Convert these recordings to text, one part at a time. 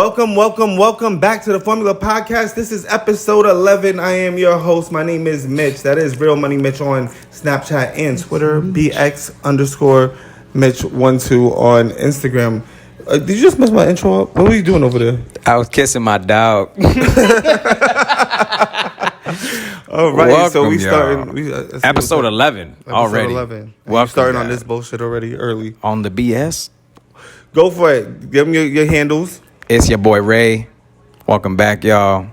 Welcome back to the Formula Podcast. This is episode 11. I am your host. My name is Mitch. That is Real Money Mitch on Snapchat and Twitter. BX_Mitch12 on Instagram. Did you just mess my intro up? What were you doing over there? I was kissing my dog. All right, Welcome, so we starting episode 11 already. 11. Welcome, starting on guys. this bullshit already early. On the BS. Go for it. Give them your handles. It's your boy Ray. Welcome back, y'all.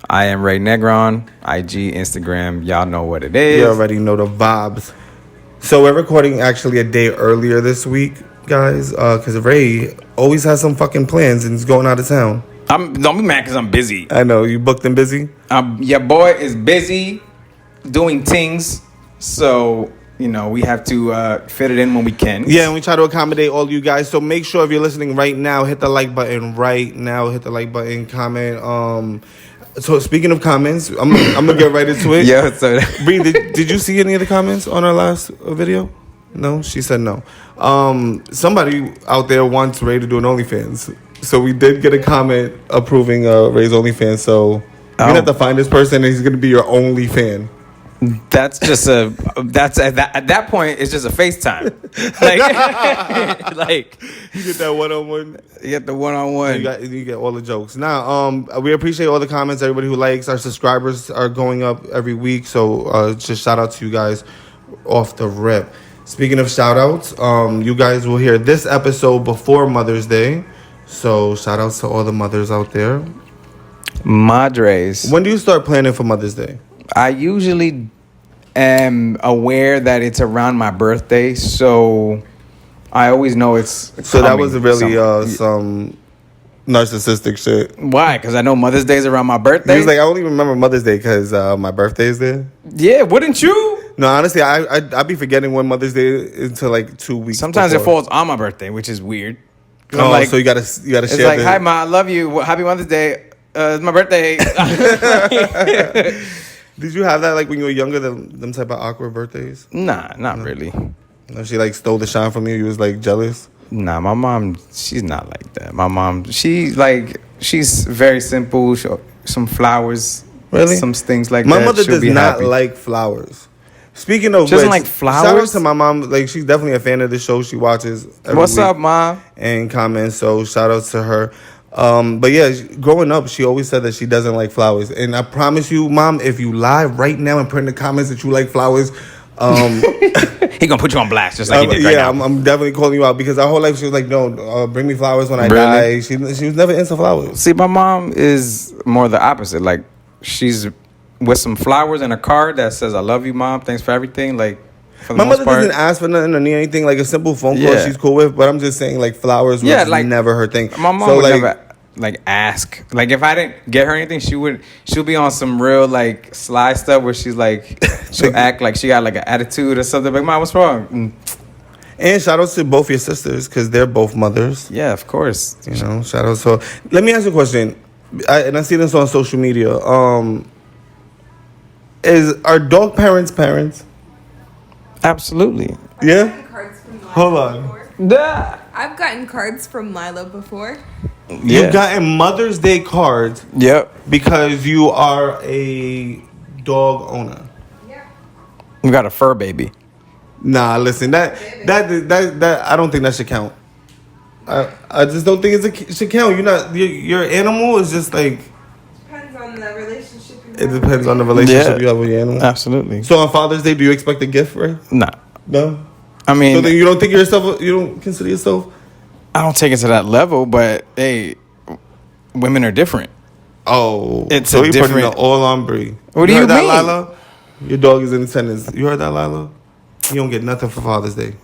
I am Ray Negron. IG, Instagram. Y'all know what it is. You already know the vibes. So we're recording actually a day earlier this week, guys, because Ray always has some fucking plans and he's going out of town. Don't be mad because I'm busy. I know. You booked and busy? Your boy is busy doing things. So, we have to fit it in when we can. Yeah, and we try to accommodate all you guys. So make sure if you're listening right now, hit the like button right now. Hit the like button, comment. So speaking of comments, I'm gonna get right into it. Yeah. So Bree, did you see any of the comments on our last video? No, she said no. Somebody out there wants Ray to do an OnlyFans, so we did get a comment approving Ray's OnlyFans. So you're gonna have to find this person, and he's gonna be your only fan. That's just at that point it's just a FaceTime. Like You get that one-on-one. You get the one-on-one. You get all the jokes. Now, we appreciate all the comments. Everybody who likes. Our subscribers are going up every week. So just shout out to you guys off the rip. Speaking of shout outs, you guys will hear this episode before Mother's Day. So shout outs to all the mothers out there. Madres. When do you start planning for Mother's Day? I usually am aware that it's around my birthday, so I always know it's So that was really some narcissistic shit. Why? Because I know Mother's Day is around my birthday. He was like, I only remember Mother's Day because my birthday is there. Yeah, wouldn't you? No, honestly, I be forgetting when Mother's Day is until like 2 weeks. Sometimes before. it falls on my birthday, which is weird. Oh, like, so you gotta share. It's like, hi, Ma, I love you. Happy Mother's Day. It's my birthday. Did you have that like when you were younger, them type of awkward birthdays? Nah, not really. No, she like stole the shine from you. You was like jealous. Nah, my mom, she's not like that. My mom, she's very simple. Some flowers, really, some things like my that. My mother She'll does not like flowers. Speaking of, she doesn't like flowers. Shout out to my mom. Like she's definitely a fan of the show. She watches. What's up, Mom? And comments. So shout out to her. But yeah, growing up, she always said that she doesn't like flowers. And I promise you, Mom, if you lie right now and put in the comments that you like flowers, he gonna put you on blast just like he did right now. I'm definitely calling you out because our whole life she was like, no, bring me flowers when I die. She was never into flowers. See, my mom is more the opposite. Like she's with some flowers and a card that says, I love you, Mom. Thanks for everything. Like, for the my most mother part, doesn't ask for nothing or need anything. Like a simple phone call she's cool with. But I'm just saying like flowers was like, never her thing. My mom would never ask. Like if I didn't get her anything, she'll be on some real like sly stuff where she's like she'll act like she got like an attitude or something. Like, Mom, what's wrong? And shout outs to both your sisters because they're both mothers. Yeah, of course. Shout outs. So let me ask you a question. I see this on social media. Are dog parents parents? Absolutely. Yeah. Hold on. I've gotten cards from Milo before. Yeah. You've gotten Mother's Day cards. Yep. Because you are a dog owner. Yeah. We got a fur baby. Nah, listen, that I don't think that should count. I just don't think it should count. You're not your animal is just like. Depends on the relationship you have. It depends on the relationship you have with your animal. Absolutely. So on Father's Day, do you expect a gift, right? Nah. No. I mean, so then you don't consider yourself. I don't take it to that level, but hey, women are different. Oh, it's so a different. Putting it all on Bree. What do you heard mean, that, Lila? Your dog is in attendance. You heard that, Lila? You don't get nothing for Father's Day.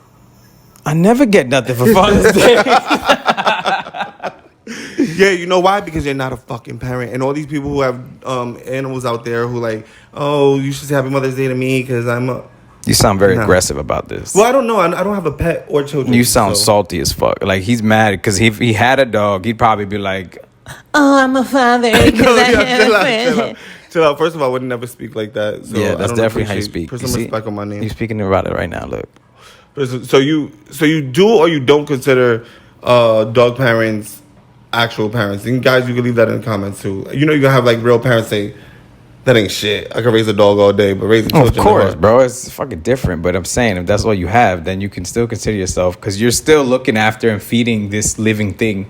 I never get nothing for Father's Day. Yeah, you know why? Because you're not a fucking parent. And all these people who have animals out there who like, oh, you should say Happy Mother's Day to me because I'm a... You sound very aggressive about this. Well, I don't know. I don't have a pet or children. You sound salty as fuck. Like, he's mad because if he had a dog, he'd probably be like, oh, I'm a father. Chill out. First of all, I would never speak like that. So yeah, that's definitely how you speak. Put some respect on my name. You're speaking about it right now, look. So you do or you don't consider dog parents actual parents. And guys, you can leave that in the comments too. You know, you gonna have like real parents say, "That ain't shit. I can raise a dog all day, but raising children." Of course, bro. It's fucking different. But I'm saying, if that's all you have, then you can still consider yourself, because you're still looking after and feeding this living thing.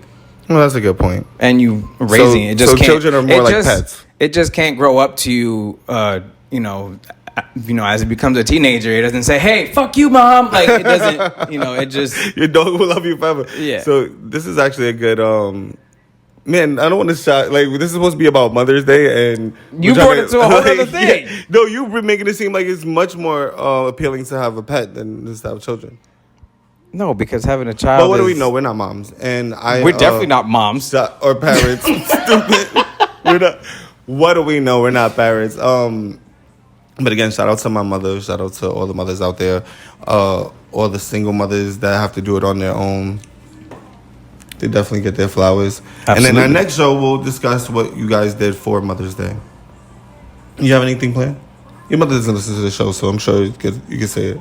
Well, that's a good point. And you raising it. Just so can't, children are more like pets. It just can't grow up to you. As it becomes a teenager, it doesn't say, "Hey, fuck you, mom." Like, it doesn't. It just. Your dog will love you forever. Yeah. So this is actually a good. Man, I don't want to shout. Like, this is supposed to be about Mother's Day, and you brought it to a whole other thing. Yeah. No, you've been making it seem like it's much more appealing to have a pet than just to have children. No, because having a child. But what do we know? We're not moms, and we're definitely not moms or parents. Stupid. We're not. What do we know? We're not parents. But again, shout out to my mother. Shout out to all the mothers out there. All the single mothers that have to do it on their own. They definitely get their flowers. Absolutely. And then our next show, we'll discuss what you guys did for Mother's Day. You have anything planned? Your mother doesn't listen to the show, so I'm sure you can say it.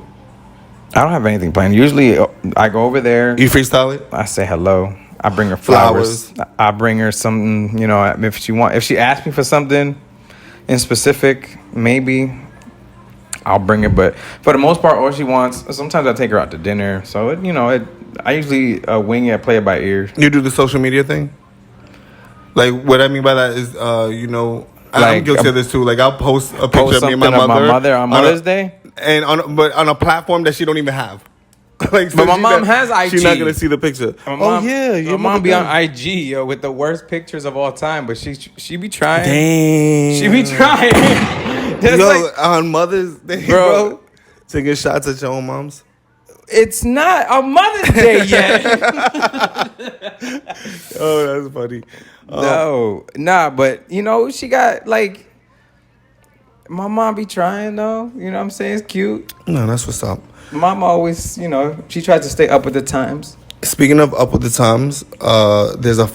I don't have anything planned. Usually, I go over there. You freestyle it? I say hello. I bring her flowers. I bring her something, if she asks me for something in specific, maybe I'll bring it. But for the most part, all she wants, sometimes I take her out to dinner. So, I usually wing it, play it by ear. You do the social media thing? Like, what I mean by that is, I'm guilty of this too. Like, I'll post a picture of me and my mother on Mother's Day. And on a platform that she don't even have. Like, so but my mom has IG. She's not gonna see the picture. Your mom be on IG with the worst pictures of all time, but she be trying. Damn, she be trying. On Mother's Day, bro, taking shots at your own moms. It's not on Mother's Day yet. Oh, that's funny. But she got like. My mom be trying though. You know what I'm saying? It's cute. No, that's what's up. Mom always, she tries to stay up with the times. Speaking of up with the times, there's a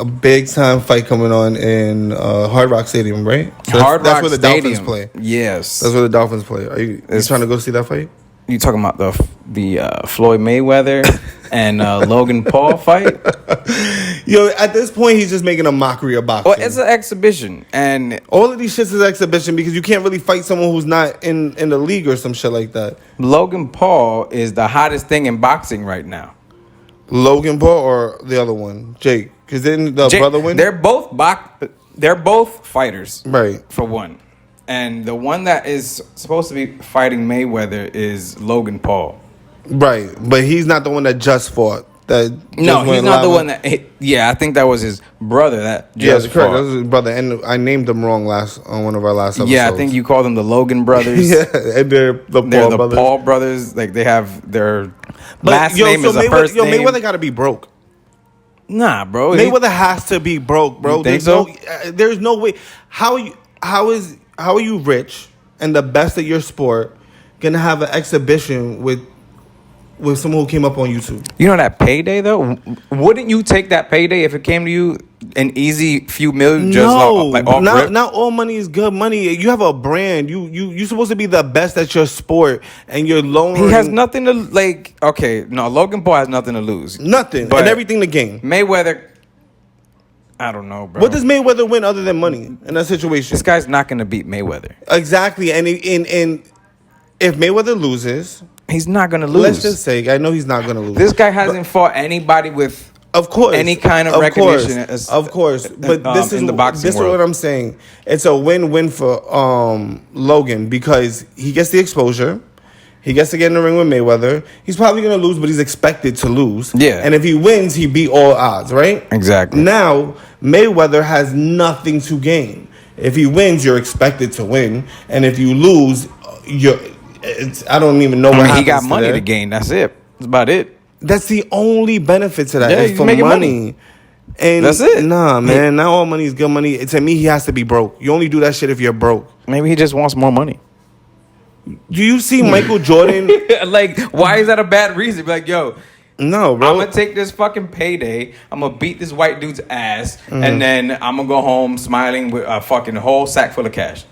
big time fight coming on in Hard Rock Stadium, right? So that's where the Dolphins play. Yes. That's where the Dolphins play. Are you trying to go see that fight? You talking about the Floyd Mayweather and Logan Paul fight? Yo, at this point, he's just making a mockery of boxing. Well, it's an exhibition, and all of these shits is exhibition because you can't really fight someone who's not in the league or some shit like that. Logan Paul is the hottest thing in boxing right now. Logan Paul or the other one, Jake? Because didn't the brother win? They're both fighters, right? For one. And the one that is supposed to be fighting Mayweather is Logan Paul. Right. But he's not the one that just fought. He's not the one that... I think that was his brother that just fought. Correct. That was his brother. And I named them wrong on one of our last episodes. Yeah, I think you called them the Logan brothers. Yeah, and they're the Paul brothers. Like, they have their last name is a first name. Mayweather got to be broke. Nah, bro. Mayweather has to be broke, bro. You think so? There's no way. How are you rich and the best at your sport gonna have an exhibition with someone who came up on YouTube? You know that payday though? Wouldn't you take that payday if it came to you an easy few million? Not all money is good money. You have a brand. You're supposed to be the best at your sport, and you're lowering. He has nothing to like. Okay, no, Logan Paul has nothing to lose. Nothing, and everything to gain. Mayweather. I don't know, bro. What does Mayweather win other than money in that situation? This guy's not going to beat Mayweather. Exactly. And if Mayweather loses... He's not going to lose. Let's just say, I know he's not going to lose. This guy hasn't fought anybody with any kind of recognition. Of course. But this is in the boxing world. Is what I'm saying. It's a win-win for Logan because he gets the exposure. He gets to get in the ring with Mayweather. He's probably going to lose, but he's expected to lose. Yeah. And if he wins, he beat all odds, right? Exactly. Now, Mayweather has nothing to gain. If he wins, you're expected to win. And if you lose, I don't even know what happens. He got money to gain. That's it. That's about it. That's the only benefit to that. Yeah, is for money. And that's it. Nah, man. Not all money is good money. To me, he has to be broke. You only do that shit if you're broke. Maybe he just wants more money. Do you see Michael Jordan? Like, why is that a bad reason? Be like, yo, no, bro. I'm gonna take this fucking payday. I'm gonna beat this white dude's ass, and then I'm gonna go home smiling with a fucking whole sack full of cash.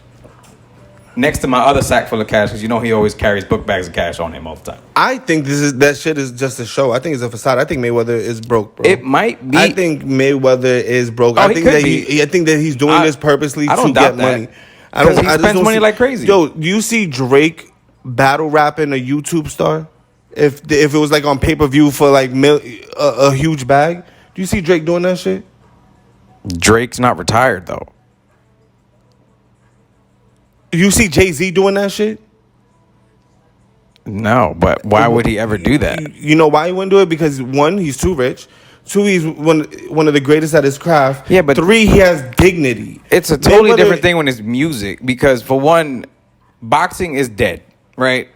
next to my other sack full of cash because he always carries book bags of cash on him all the time. I think that shit is just a show. I think it's a facade. I think Mayweather is broke, bro. It might be. I think Mayweather is broke. Oh, I think that he's doing this purposely to get money. Because he spends money like crazy. Yo, do you see Drake battle rapping a YouTube star? If it was like on pay-per-view for like a huge bag, do you see Drake doing that shit? Drake's not retired though. You see Jay-Z doing that shit? No, but why would he ever do that? You know why he wouldn't do it? Because one, he's too rich. Two, he's one of the greatest at his craft. Yeah, but three, he has dignity. It's a totally different thing when it's music. Because for one, boxing is dead, right?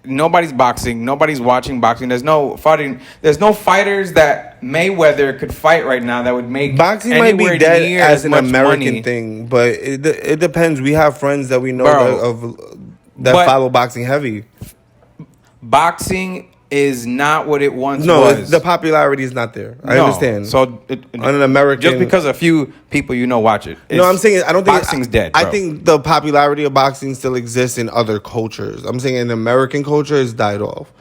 Nobody's boxing. Nobody's watching boxing. There's no fighting. There's no fighters that Mayweather could fight right now that would make boxing might be dead as an American money. thing, but it depends. We have friends that we know that follow boxing heavy. Boxing is not what it once was. The popularity is not there. I understand. So on an American, just because a few people watch it. No, I'm saying I don't think boxing's dead. Bro. I think the popularity of boxing still exists in other cultures. I'm saying in American culture, it's died off.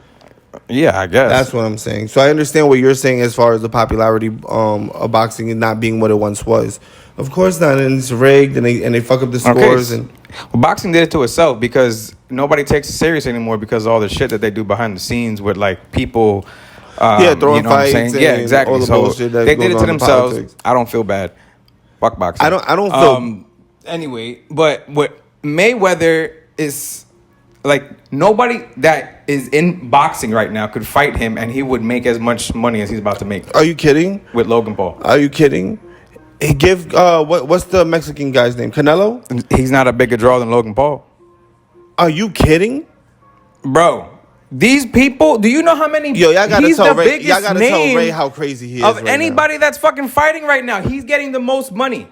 Yeah, I guess that's what I'm saying. So I understand what you're saying as far as the popularity of boxing and not being what it once was. Of course not, and it's rigged, and they fuck up the scores. Okay. Well, boxing did it to itself because nobody takes it serious anymore because of all the shit that they do behind the scenes with like people. Throwing fights. And yeah, exactly. All the bullshit that they did it to themselves. Politics. I don't feel bad. Fuck boxing. I don't feel. Anyway, but what Mayweather is like, nobody that is in boxing right now could fight him, and he would make as much money as he's about to make. Are you kidding? With Logan Paul. Are you kidding? He give what's the Mexican guy's name? Canelo? He's not a bigger draw than Logan Paul. Are you kidding? Bro, these people, do you know how many y'all gotta he's tell the Ray, biggest y'all gotta name tell Ray how crazy he is of right anybody now. That's fucking fighting right now. He's getting the most money.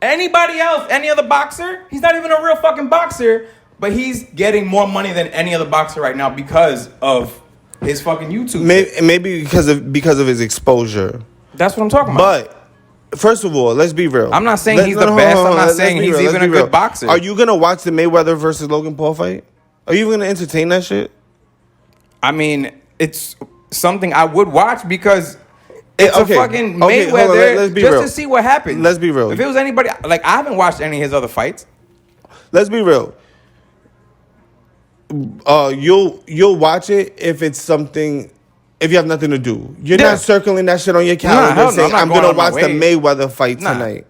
Anybody else, any other boxer, he's not even a real fucking boxer, but he's getting more money than any other boxer right now because of his fucking YouTube. Maybe because of his exposure. That's what I'm talking about. But first of all, let's be real. I'm not saying he's the best. I'm not saying he's even a good boxer. Are you gonna watch the Mayweather versus Logan Paul fight? Are you even gonna entertain that shit? I mean, it's something I would watch because it's a fucking Mayweather let's be just real. to see what happens. Let's be real. If it was anybody, like I haven't watched any of his other fights. Let's be real. You'll watch it if it's something. If you have nothing to do, you're not circling that shit on your calendar saying, I'm going to watch the Mayweather fight tonight.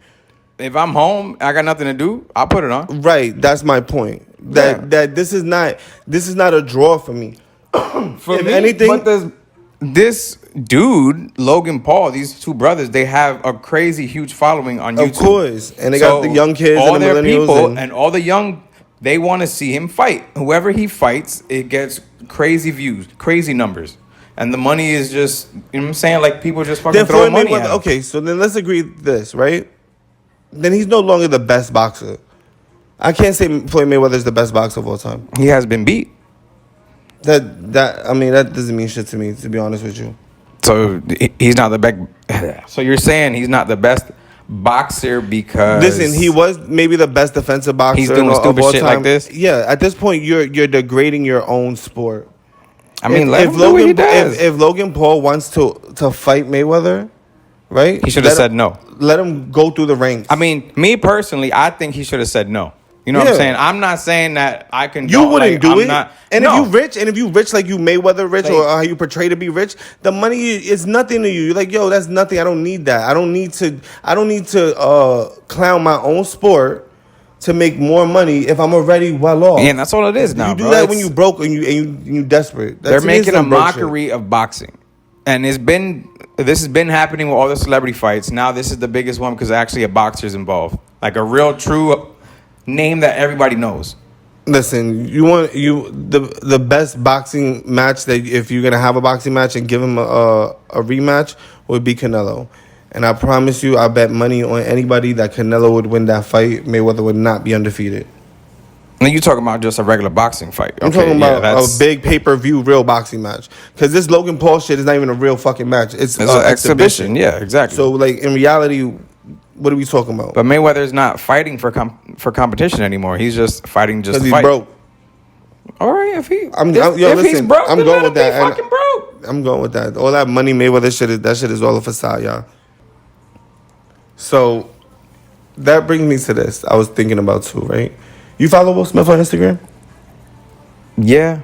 If I'm home, I got nothing to do, I'll put it on. Right, that's my point. That this is not a draw for me. For me, anything, but this dude, Logan Paul, these two brothers, they have a crazy huge following on YouTube. Of course, and they got the young kids all and the their millennials people, and all the young. They want to see him fight. Whoever he fights, it gets crazy views, crazy numbers. And the money is just, you know what I'm saying? Like, people just fucking throw money at him. Okay, so then let's agree this, right? Then he's no longer the best boxer. I can't say Floyd Mayweather is the best boxer of all time. He has been beat. That doesn't mean shit to me, to be honest with you. So he's not the best. So you're saying he's not the best boxer because... Listen, he was maybe the best defensive boxer. He's doing stupid shit like this? Yeah, at this point, you're degrading your own sport. I mean, if Logan Paul wants to fight Mayweather, right? He should have said no. Let him go through the ranks. I mean, me personally, I think he should have said no. You know what I'm saying? I'm not saying that I can. You wouldn't do it. If you rich like you Mayweather rich, or how you portray to be rich, the money is nothing to you. You're like, yo, that's nothing. I don't need that. I don't need to clown my own sport to make more money if I'm already well off. And that's all it is now. You do that when you broke and you desperate. They're making a mockery of boxing, and this has been happening with all the celebrity fights. Now this is the biggest one because actually a boxer's involved, like a real true name that everybody knows. Listen, the best boxing match that if you're gonna have a boxing match and give him a rematch would be Canelo. And I promise you, I bet money on anybody that Canelo would win that fight. Mayweather would not be undefeated. Now you're talking about just a regular boxing fight. I'm talking about a big pay-per-view real boxing match. Because this Logan Paul shit is not even a real fucking match. It's an exhibition. Yeah, exactly. So, like, in reality, What are we talking about? But Mayweather's not fighting for competition anymore. He's just fighting just to Because he's fight. broke. All right, if he's listen, broke, I'm then going let with him that. be fucking broke. I'm going with that. All that money Mayweather shit is all a facade, y'all. So that brings me to this. I was thinking about too, right? You follow Will Smith on Instagram? Yeah.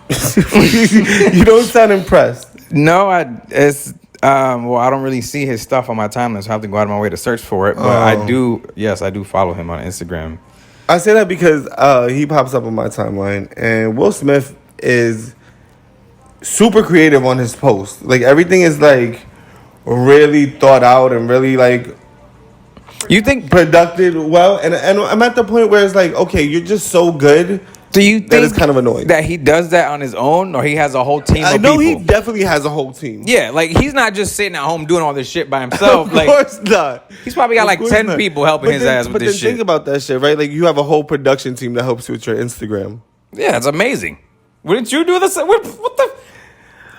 You don't sound impressed. No, it's well, I don't really see his stuff on my timeline, so I have to go out of my way to search for it. But I do follow him on Instagram. I say that because he pops up on my timeline, and Will Smith is super creative on his posts. Like, everything is like really thought out and really like You think? productive well. And I'm at the point where it's like, okay, you're just so good. Do you think that is kind of annoying that he does that on his own, or he has a whole team of people? I know he definitely has a whole team. Yeah, like he's not just sitting at home doing all this shit by himself. Of Like, course not. He's probably got Of like course 10 not. people helping his ass with but this then shit. Think about that shit, right? Like, you have a whole production team that helps you with your Instagram. Yeah, it's amazing. Wouldn't you do this? What the?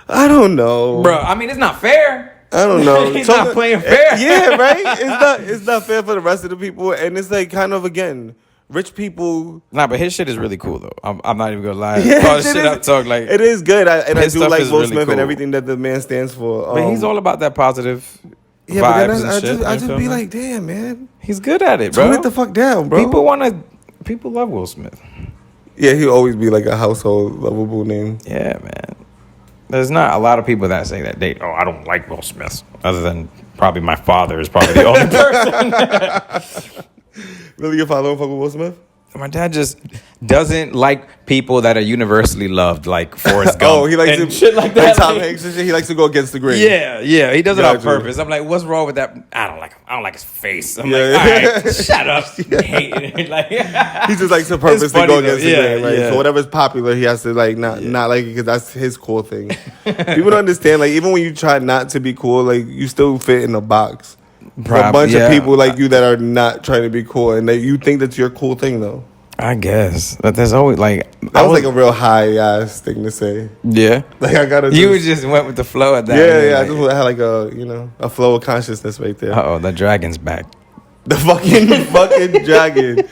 I don't know, Bro, I mean, it's not fair. I don't know. He's not playing fair. Yeah, right. It's not fair for the rest of the people, and it's like kind of again. Rich people. Nah, but his shit is really cool though. I'm not even gonna lie. Yeah, All the shit I talk, like, it is good. I do stuff like is Will really Smith cool. and everything that the man stands for. but he's all about that positive yeah, vibes but then and shit. I you just feel be me? like, damn, man, He's good at it, bro. tone it the fuck down, bro. People love Will Smith. Yeah, he'll always be like a household lovable name. Yeah, man. There's not a lot of people that say that I don't like Will Smith, other than probably my father is probably the only person. Really, your father don't fuck with Will Smith? My dad just doesn't like people that are universally loved, like Forrest Gump. He likes and to, shit like that. Tom Hanks and shit. He likes to go against the grain. Yeah, he does it on Gotcha. purpose. I'm like, what's wrong with that? I don't like him. I don't like his face. I'm Yeah. like, all right, shut up. Hate it. Like, He just likes to purposely funny go though. against the Yeah, grain, right? yeah. So whatever's popular, he has to like not like it because that's his cool thing. People don't understand. Like, even when you try not to be cool, like, you still fit in a box. There's a bunch of people like you that are not trying to be cool, and that you think that's your cool thing though. I guess. But there's always like That was like a real high ass thing to say. yeah. Like, I gotta. You just went with the flow at that. Yeah. I Like, just had like a flow of consciousness right there. uh-oh, the dragon's back. The fucking dragon.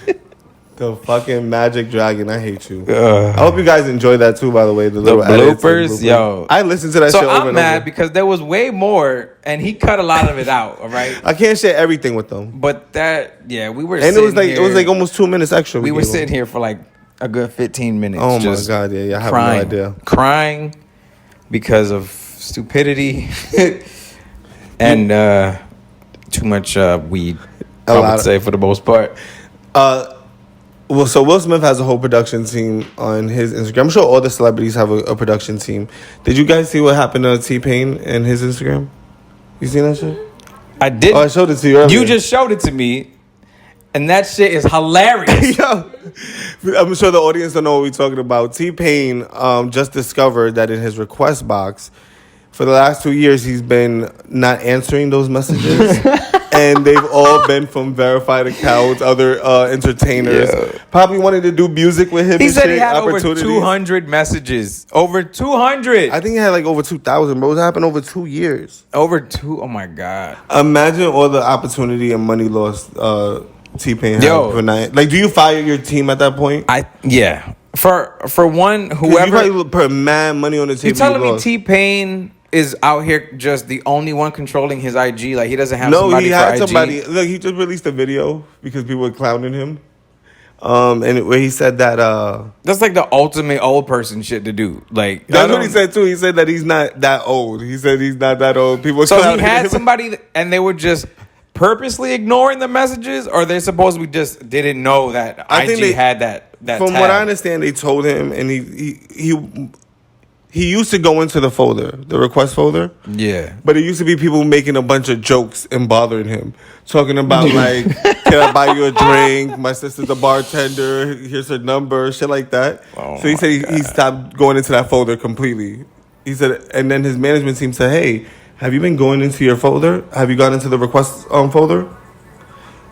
The fucking magic dragon. I hate you. I hope you guys enjoy that too, by the way. The little edits and bloopers, yo. I listened to that So shit over I'm and mad over. because there was way more, and he cut a lot of it out. All right, I can't share everything with them. but we were. And it was like almost 2 minutes extra. we were gave them. sitting here for like a good 15 minutes. Oh my just god, yeah, I have crying, no idea. crying because of stupidity and too much weed. I would say for the most part. Well, so Will Smith has a whole production team on his Instagram. I'm sure all the celebrities have a production team. Did you guys see what happened to T-Pain and his Instagram? You seen that shit? I did. Oh, I showed it to you earlier. You just showed it to me, and that shit is hilarious. Yo, I'm sure the audience don't know what we're talking about. T-Pain just discovered that in his request box, for the last 2 years, he's been not answering those messages. And they've all been from verified accounts, other entertainers. Yeah. Probably wanted to do music with him. He and said shit, he had over opportunities. 200 messages. Over 200. I think he had like over 2,000, bro. It happened over 2 years. Over 2. Oh my God. Imagine all the opportunity and money lost T-Pain had Yo. for night. Like, do you fire your team at that point? Yeah. For one, 'Cause whoever you probably put mad money on the table. you telling me lost. T-Pain is out here just the only one controlling his IG? Like he doesn't have No, somebody he for had IG? somebody. Look, he just released a video because people were clowning him. And where he said that That's like the ultimate old person shit to do. Like that's what he said too. He said that he's not that old. He said he's not that old. People were So he clowning had him. somebody, and they were just purposely ignoring the messages, or they supposedly just didn't know that I think IG they- had that. From tab. what I understand, they told him, and he used to go into the folder, the request folder. Yeah. But it used to be people making a bunch of jokes and bothering him. Talking about, like, can I buy you a drink? My sister's a bartender. Here's her number. Shit like that. Oh So he said he stopped going into that folder completely. He said, and then his management team said, hey, have you been going into your folder? Have you gone into the request folder?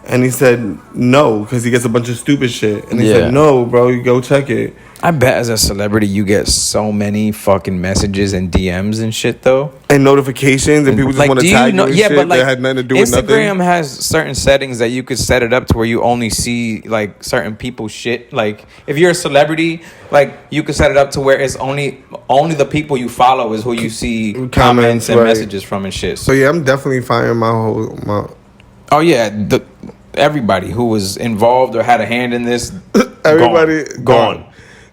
And he said, no, because he gets a bunch of stupid shit. And he Yeah. said, no, bro, you go check it. I bet as a celebrity you get so many fucking messages and DMs and shit though. And notifications, and people just want to tag you and shit but like that had nothing to do with nothing. Instagram has certain settings that you could set it up to where you only see like certain people's shit. Like if you're a celebrity, like you could set it up to where it's only the people you follow is who you see comments and messages from and shit. So yeah, I'm definitely firing my whole. Oh yeah, everybody who was involved or had a hand in this, everybody gone.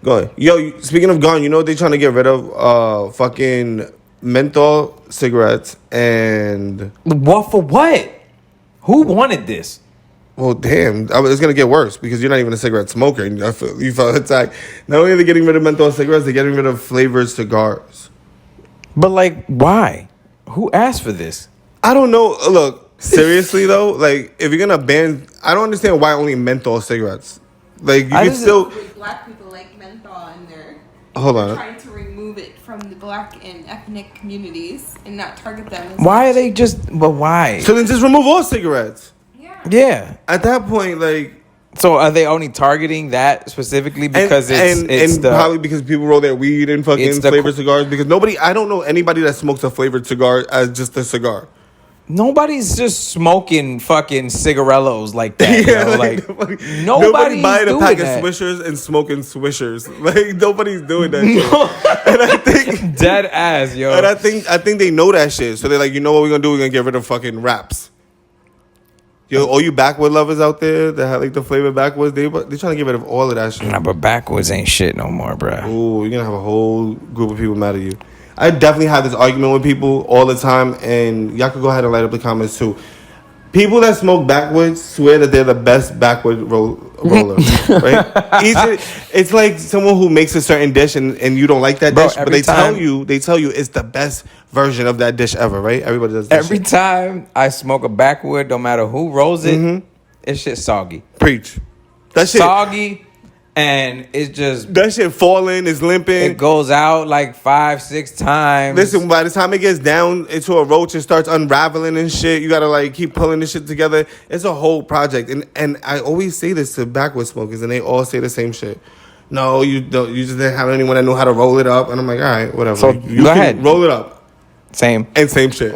Yo, speaking of gone, you know they're trying to get rid of fucking menthol cigarettes and what for what? Who wanted this? Well, damn, it's gonna get worse because you're not even a cigarette smoker. And you felt attacked. Not only are they getting rid of menthol cigarettes, they're getting rid of flavored cigars. But like, why? Who asked for this? I don't know. Look, seriously though, like if you're gonna ban, I don't understand why only menthol cigarettes. Like you can still. Black people like menthol, and they're trying to remove it from the black and ethnic communities and not target them. Why are they just? But why? So then just remove all cigarettes. Yeah. At that point, like. So are they only targeting that specifically because it's probably because people roll their weed in fucking flavored cigars? Because I don't know anybody that smokes a flavored cigar as just a cigar. Nobody's just smoking fucking cigarellos like that. Yeah, like nobody buying a pack of Swishers and smoking Swishers. Like nobody's doing that shit. And I think dead ass, yo. And I think they know that shit. So they're like, you know what we're gonna do? We're gonna get rid of fucking wraps. Yo, all you backwood lovers out there that have like the flavored backwoods, they trying to get rid of all of that shit. Nah, but backwoods ain't shit no more, bruh. Ooh, you're gonna have a whole group of people mad at you. I definitely have this argument with people all the time, and y'all could go ahead and light up the comments too. People that smoke backwoods swear that they're the best backwood roller, right? It's like someone who makes a certain dish and you don't like that dish, but they tell you it's the best version of that dish ever, right? Everybody does that every shit. Time I smoke a backwood, no matter who rolls it, it's shit soggy. Preach. That shit soggy. And it's just that shit falling, is limping. It goes out like 5-6 times. Listen, by the time it gets down into a roach and starts unraveling and shit, you gotta like keep pulling this shit together. It's a whole project, and I always say this to backwood smokers, and they all say the same shit. No, you don't. You just didn't have anyone that knew how to roll it up, and I'm like, all right, whatever. So you go ahead, roll it up. Same shit.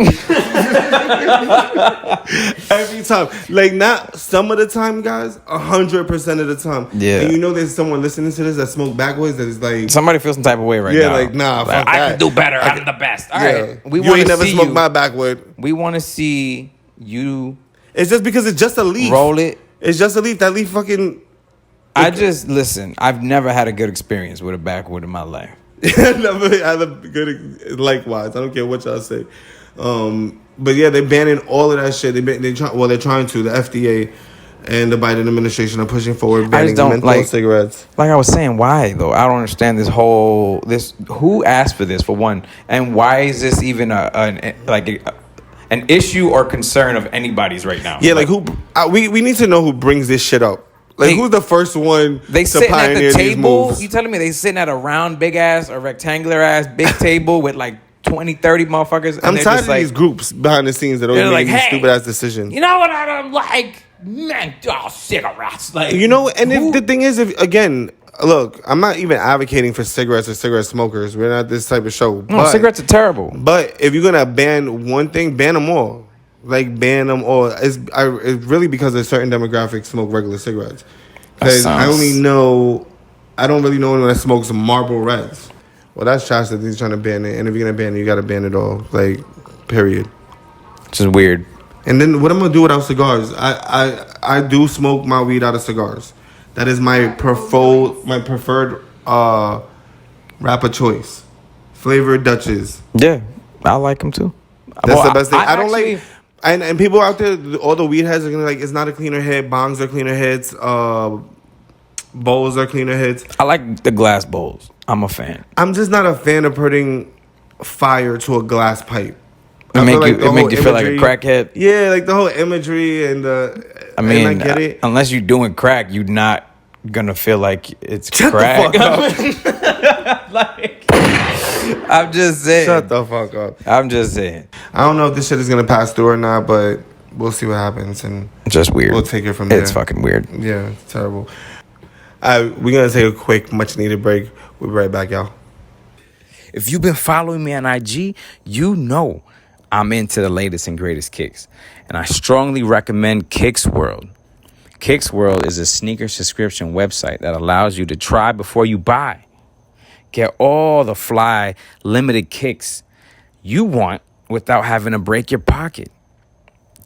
Every time, like not some of the time, guys. 100% of the time. Yeah. And you know, there's someone listening to this that smoke backwoods that is like somebody feels some type of way right now. Yeah, like nah, like, fuck I that. can do better. I'm the best. All right, you ain't never smoked my backwood. We want to see you. It's just because it's just a leaf. Roll it. It's just a leaf. That leaf fucking. Listen. I've never had a good experience with a backwood in my life. Never had a good. Likewise, I don't care what y'all say. But yeah, they're banning all of that shit. They're trying to. The FDA and the Biden administration are pushing forward banning menthol cigarettes. Like I was saying, why though? I don't understand this. Who asked for this for one, and why is this even an issue or concern of anybody's right now? Yeah, like who? We need to know who brings this shit up. Like who's the first one? They sitting at the table. You telling me they sitting at a round, big ass or rectangular ass big table with like 20, 30 motherfuckers. And I'm tired of these groups behind the scenes that always make these stupid ass decisions. You know what I don't like? Menthol cigarettes. Like you know, and the thing is, look, I'm not even advocating for cigarettes or cigarette smokers. We're not this type of show. No, cigarettes are terrible. But if you're gonna ban one thing, ban them all. Like ban them all. It's really because a certain demographic smoke regular cigarettes. Because I don't really know anyone that smokes Marlboro Reds. Well, that's trash that they're trying to ban it. And if you're gonna ban it, you gotta ban it all. Like, period. Which is weird. And then what I'm gonna do without cigars? I do smoke my weed out of cigars. That is my preferred wrapper choice. Flavored Dutches. Yeah, I like them too. That's the best thing. I don't like. And people out there, all the weed heads are gonna like, it's not a cleaner head. Bongs are cleaner heads. Bowls are cleaner heads. I like the glass bowls. I'm a fan. I'm just not a fan of putting fire to a glass pipe. It make you feel like a crackhead. Yeah, like the whole imagery and I mean, I get it. Unless you're doing crack, you're not gonna feel like it's Shut crack. The fuck up. I'm just saying. Shut the fuck up. I'm just saying. I don't know if this shit is gonna pass through or not, but we'll see what happens, and just weird. We'll take it from there. It's fucking weird. Yeah, it's terrible. We're going to take a quick, much-needed break. We'll be right back, y'all. If you've been following me on IG, you know I'm into the latest and greatest kicks. And I strongly recommend Kicks World. Kicks World is a sneaker subscription website that allows you to try before you buy. Get all the fly, limited kicks you want without having to break your pocket.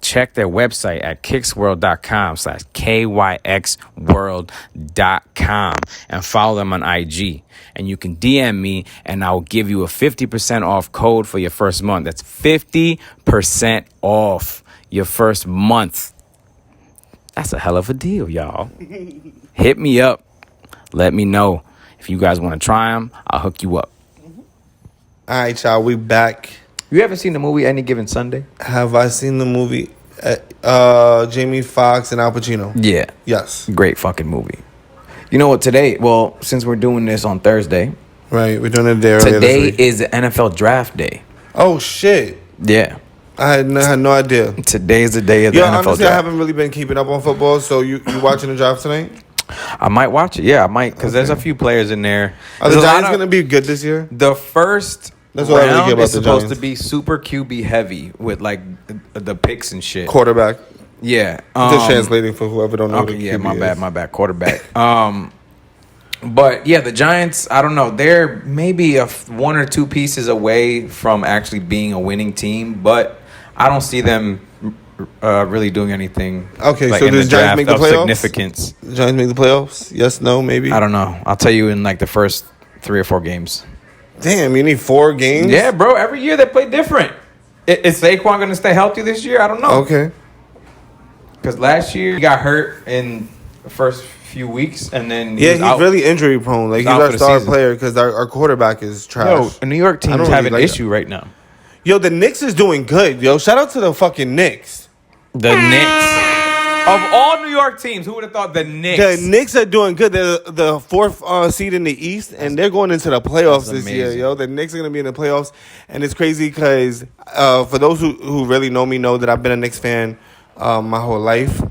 Check their website at kicksworld.com/KYXworld.com and follow them on IG. And you can DM me and I'll give you a 50% off code for your first month. That's 50% off your first month. That's a hell of a deal, y'all. Hit me up. Let me know. If you guys want to try them, I'll hook you up. All right, y'all. We back. You ever seen the movie Any Given Sunday? Have I seen the movie? Jamie Foxx and Al Pacino. Yeah. Yes. Great fucking movie. You know what? Today, well, since we're doing this on Thursday. Right. We're doing it there. Today is the NFL draft day. Oh, shit. Yeah. I had no idea. Today is the day of the NFL honestly, draft. I haven't really been keeping up on football, so you watching the draft tonight? I might watch it. Yeah, I might, because there's a few players in there. Are the Giants going to be good this year? The first That's what I really round care about is the supposed Giants. to be super QB heavy with, like, the picks and shit. Quarterback. Yeah. Just translating for whoever don't know. Okay, yeah, my bad. Quarterback. But yeah, the Giants, I don't know. They're maybe one or two pieces away from actually being a winning team, but I don't see them really doing anything. Okay, like, so in does the Giants draft make the of playoffs? significance. Giants make the playoffs? Yes, no, maybe. I don't know. I'll tell you in like the first 3 or 4 games. Damn, you need 4 games? Yeah, bro. Every year they play different. Is Saquon going to stay healthy this year? I don't know. Okay. Because last year he got hurt in the first few weeks, and then he's really injury prone. Like, he's our star player because our quarterback is trash. Yo, a New York team is having an issue right now. Yo, the Knicks is doing good. Yo, shout out to the fucking Knicks. The Knicks. Of all New York teams, who would have thought the Knicks? The Knicks are doing good. They're the 4th seed in the East, and they're going into the playoffs this year, yo. The Knicks are going to be in the playoffs, and it's crazy because for those who really know me know that I've been a Knicks fan my whole life.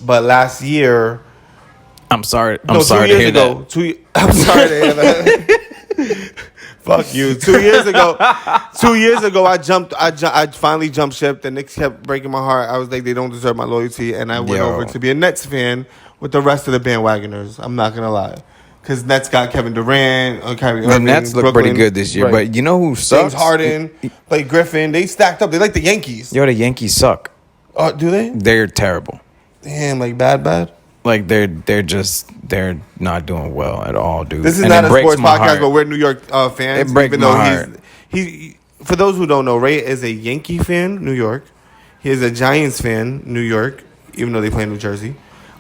But last year... I'm sorry to hear that. I'm sorry to hear that. Fuck you. 2 years ago, I finally jumped ship. The Knicks kept breaking my heart. I was like, they don't deserve my loyalty, and I went over to be a Nets fan with the rest of the bandwagoners. I'm not gonna lie, because Nets got Kevin Durant, Kyrie Irving. The Nets look pretty good this year, but you know who sucks? James Harden, Blake Griffin. They stacked up. They like the Yankees. Yo, the Yankees suck. Do they? They're terrible. Damn, like bad. Like they're not doing well at all, dude. This is not a sports podcast, but we're New York fans. It breaks my heart. He for those who don't know, Ray is a Yankee fan, New York. He is a Giants fan, New York, even though they play in New Jersey.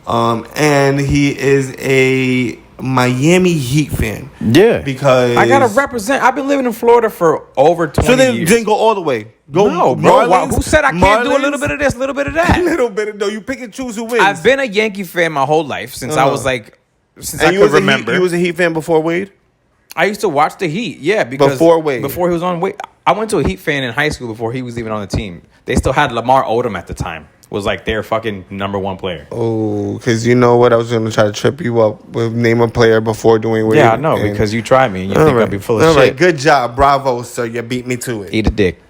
And he is a Miami Heat fan. Yeah, because I gotta represent. I've been living in Florida for over 20 years. So then go all the way. No, bro. Who said I can't do a little bit of this, a little bit of that? A little bit of no. You pick and choose who wins. I've been a Yankee fan my whole life since I was like, since I could remember. You was a Heat fan before Wade? I used to watch the Heat, yeah, because before Wade, before he was on Wade. I went to a Heat fan in high school before he was even on the team. They still had Lamar Odom at the time. Was like their fucking number 1 player. Oh, because you know what? I was going to try to trip you up with name a player before doing Wade. Yeah, I know, because you tried me and you think I'd be full of shit. All right, good job. Bravo, sir. You beat me to it. Eat a dick.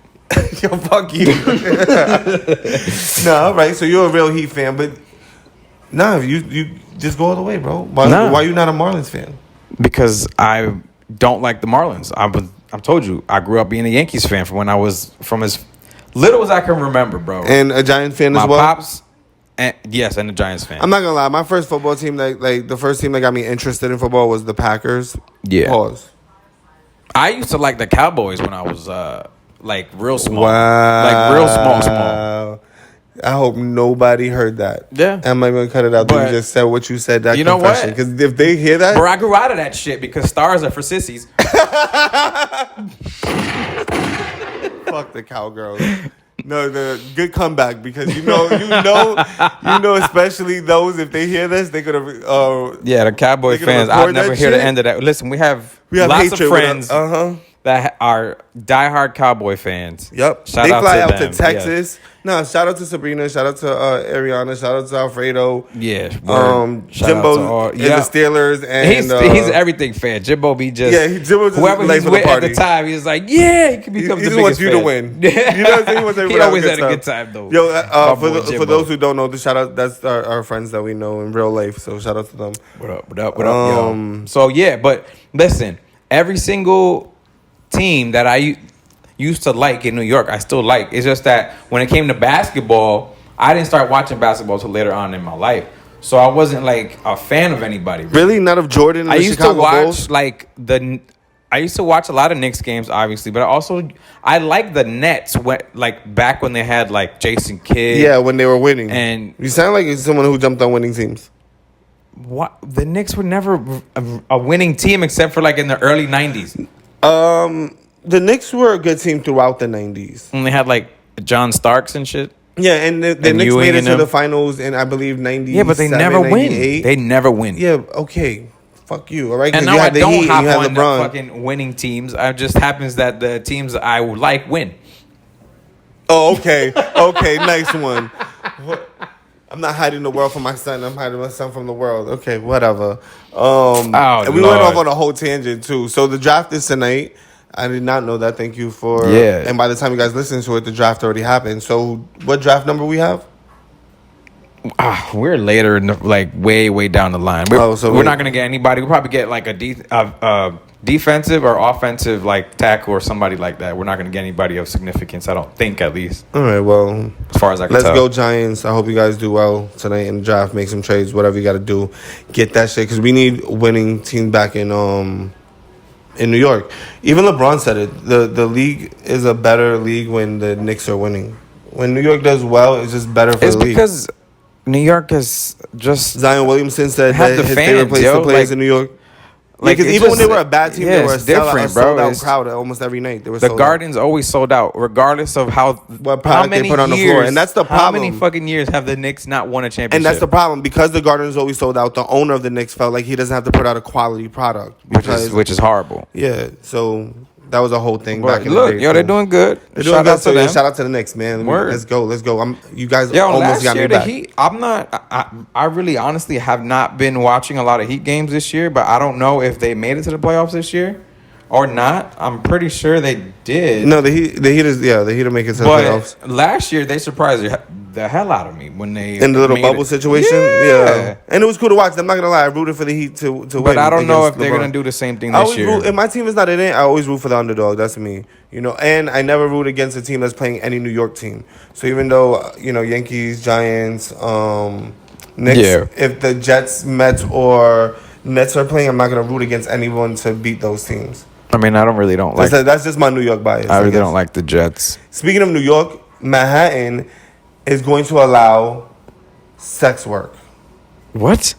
Yo, fuck you. No, all right. So you're a real Heat fan, but you just go all the way, bro. Why you not a Marlins fan? Because I don't like the Marlins. I told you, I grew up being a Yankees fan from as little as I can remember, bro. And a Giants fan as well? My pops, and a Giants fan. I'm not going to lie. My first football team, like the first team that got me interested in football was the Packers. Yeah. Pause. I used to like the Cowboys when I was, like, real small. Wow. Like, real small. I hope nobody heard that. Yeah. I'm not going to cut it out. But you just said what you said. That you know confession. what? Because if they hear that. Bro, I grew out of that shit because stars are for sissies. Fuck the cowgirls. No, the good comeback because you know, especially those if they hear this, they could have. Yeah, the Cowboy fans. I'll never hear the end of that. Listen, we have lots of friends that are diehard Cowboy fans. Yep. Shout they out fly to out them. to Texas. No, shout out to Sabrina. Shout out to Ariana. Shout out to Alfredo. Yeah. Shout Jimbo out to all. and the Steelers. And he's everything fan. Jimbo be just Jimbo just whoever late he's for the with at party. the time. He's like, yeah, he can become He the just biggest wants you fan. to win. You know what I'm saying? He wants everybody He always to had have a a good time though. Yo, boy for Jimbo. those who don't know, that's our friends that we know in real life. So shout out to them. What up, yo? So yeah, but listen, every single team that I used to like in New York, I still like. It's just that when it came to basketball, I didn't start watching basketball till later on in my life. So I wasn't like a fan of anybody. Really? Not of Jordan and I the used Chicago to watch Bulls? I used to watch a lot of Knicks games, obviously, but I like the Nets back when they had like Jason Kidd. Yeah, when they were winning. And you sound like someone who jumped on winning teams. what the Knicks were never a winning team except for like in the early 90s. The Knicks were a good team throughout the 90s. When they had like John Starks and shit. Yeah, and the Knicks Ewing made it and to them. the finals in, I believe, 90. Yeah, but they never win. They never win. Yeah, okay. Fuck you, all right? 'Cause And you now I had the don't Heat and hop you had on the LeBron. fucking winning teams. It just happens that the teams I like win. Oh, okay. Okay, nice one. What? I'm not hiding the world from my son. I'm hiding my son from the world. Okay, whatever. And we went off on a whole tangent, too. So the draft is tonight. I did not know that. Thank you for... Yeah. And by the time you guys listen to it, the draft already happened. So what draft number we have? We're later, like way down the line. We're not gonna get anybody. We'll probably get like a defensive or offensive like tackle or somebody like that. We're not gonna get anybody of significance. I don't think, at least. All right. Well, as far as I can let's tell. go Giants. I hope you guys do well tonight in the draft. Make some trades. Whatever you got to do, get that shit because we need winning teams back in New York. Even LeBron said it. The league is a better league when the Knicks are winning. When New York does well, it's just better for the league. It's because New York is just Zion Williamson said have that the his fans, favorite place yo, to play is like- in New York. like, Because it's even when just- they were a bad team, yeah, they were it's different, bro. sold out It's- crowd almost every night. They were the sold Garden's always sold out, regardless of how product how they many put on the years, floor. And that's the How many problem. fucking years have the Knicks not won a championship? And that's the problem because the Garden is always sold out. The owner of the Knicks felt like he doesn't have to put out a quality product, which is horrible. yeah. So that was a whole thing But back in look, the day. yo, they're doing good. They're doing Shout good. out to So, yeah, them. shout out to the Knicks, man. Word. Let's go. You guys Yo, almost last got year me the back. Heat. I'm not. I really, honestly, have not been watching a lot of Heat games this year. But I don't know if they made it to the playoffs this year or not. I'm pretty sure they did. No, the Heat is the Heat will make it to the But playoffs. last year they surprised the hell out of me when they In the little made bubble it. situation, Yeah. and it was cool to watch. I'm not gonna lie, I rooted for the Heat to win. But I don't know if against they're LeBron. gonna do the same thing I this always year. root, if my team is not in it, I always root for the underdog. That's me, And I never root against a team that's playing any New York team. So even though Yankees, Giants, Knicks, Yeah. if the Jets, Mets, or Nets are playing, I'm not gonna root against anyone to beat those teams. I mean, I don't like. That's just my New York bias. I really guess. don't like the Jets. Speaking of New York, Manhattan is going to allow sex work. What?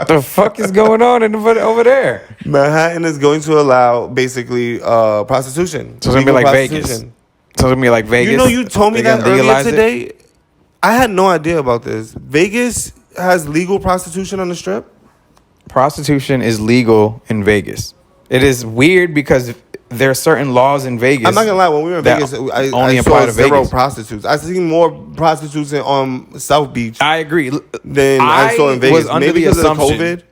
The fuck is going on over there? Manhattan is going to allow basically prostitution. So it's gonna be Legal like Vegas. prostitution. So it's gonna be like Vegas. You told me They're that gonna earlier legalize it? today. I had no idea about this. Vegas has legal prostitution on the strip. Prostitution is legal in Vegas. It is weird because there are certain laws in Vegas. I'm not gonna lie. When we were in that Vegas, only I apply saw to zero Vegas. prostitutes. I seen more prostitutes on South Beach I agree. than I saw in Vegas. Was under Maybe the because of the assumption, COVID.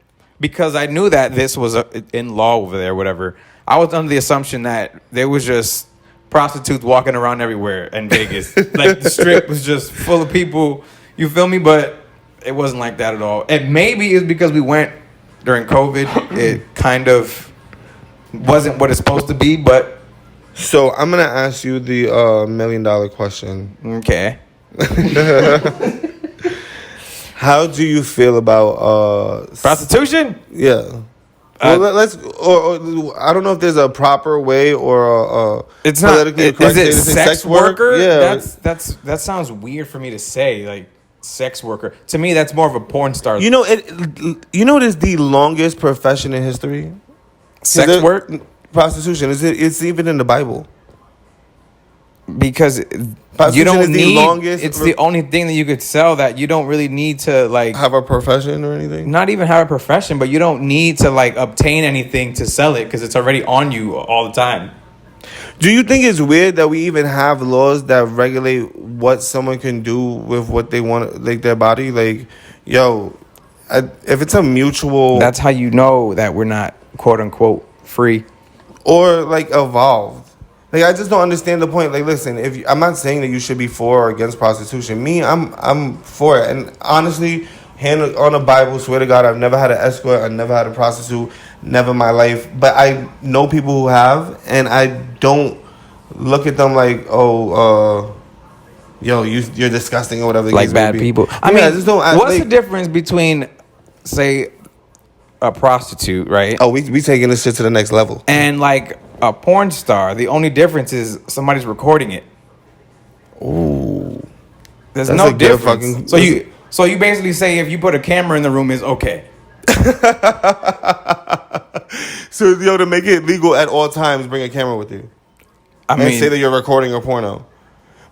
because I knew that this was in law over there, whatever. I was under the assumption that there was just prostitutes walking around everywhere in Vegas. Like the strip was just full of people. You feel me? But it wasn't like that at all. And maybe it's because we went during COVID. It kind of wasn't what it's supposed to be, but So I'm gonna ask you the $1 million question. okay. How do you feel about Prostitution? Yeah. Well, let's. Or I don't know if there's a proper way or a It's not. politically correct Is way it to say sex worker? Yeah. That sounds weird for me to say. Like sex worker. To me, that's more of a porn star. You know it. You know it is the longest profession in history. Sex work. Prostitution. It's even in the Bible. because Prostitution you don't is the need. longest It's the only thing that you could sell that you don't really need to like have a profession or anything. not even have a profession, but you don't need to like obtain anything to sell it because it's already on you all the time. Do you think it's weird that we even have laws that regulate what someone can do with what they want, like their body? Like, yo, if it's a mutual, That's how you know that we're not quote unquote free. or like evolved. Like, I just don't understand the point. Like, listen, I'm not saying that you should be for or against prostitution. Me, I'm for it. And honestly, hand on the Bible, swear to God, I've never had an escort. I've never had a prostitute. Never in my life. But I know people who have, and I don't look at them like, oh, yo, you're disgusting or whatever. The Like case bad may be. people. I mean, I just don't. What's the difference between, say, a prostitute, right? Oh, we taking this shit to the next level. And like a porn star. The only difference is somebody's recording it. Ooh, There's That's no a good difference. fucking- So you basically say if you put a camera in the room is okay. So, yo, to make it legal at all times, bring a camera with you. I And mean, say that you're recording a porno.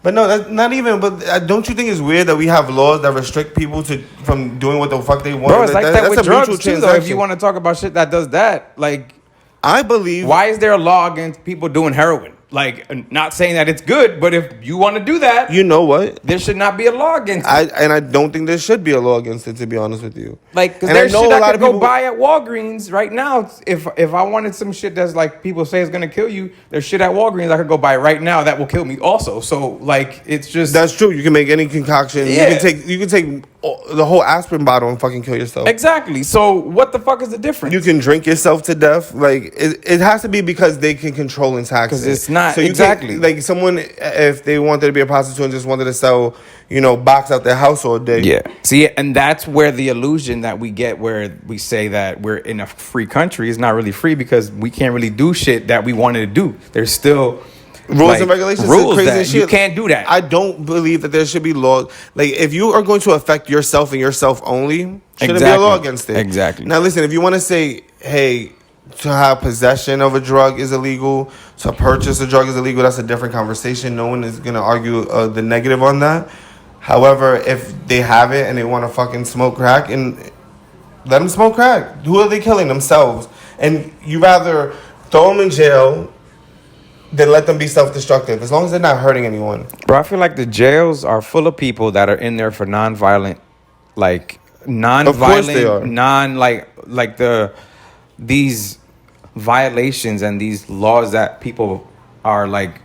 But no, that's not even. But don't you think it's weird that we have laws that restrict people from doing what the fuck they want? bro, it's like that that's with a drugs mutual too. Though, if transaction. you want to talk about shit that does that, like, I believe. why is there a law against people doing heroin? Like, not saying that it's good, but if you want to do that, You know what? there should not be a law against it. I don't think there should be a law against it. To be honest with you, Like, because And I there's know shit a I lot could of go people- buy at Walgreens right now. If I wanted some shit that's like people say is gonna kill you, there's shit at Walgreens I could go buy right now that will kill me also. So like, it's just that's true. You can make any concoction. Yeah. You can take the whole aspirin bottle and fucking kill yourself. exactly. So what the fuck is the difference? You can drink yourself to death. Like, it has to be because they can control and tax 'Cause it. it's not- So you exactly. can't- like someone, if they wanted to be a prostitute and just wanted to sell, box out their house all day. Yeah. See, and that's where the illusion that we get where we say that we're in a free country is not really free because we can't really do shit that we wanted to do. There's still Rules and regulations, rules crazy that shit. you can't do that. I don't believe that there should be laws. Like, if you are going to affect yourself and yourself only, shouldn't be a law against it. Exactly. Now, listen, if you want to say, hey, to have possession of a drug is illegal, to purchase a drug is illegal, that's a different conversation. No one is going to argue the negative on that. However, if they have it and they want to fucking smoke crack, and let them smoke crack. Who are they killing? Themselves. And you rather throw them in jail than let them be self-destructive, as long as they're not hurting anyone. Bro, I feel like the jails are full of people that are in there for non-violent, like Of course they are. these violations and these laws that people are like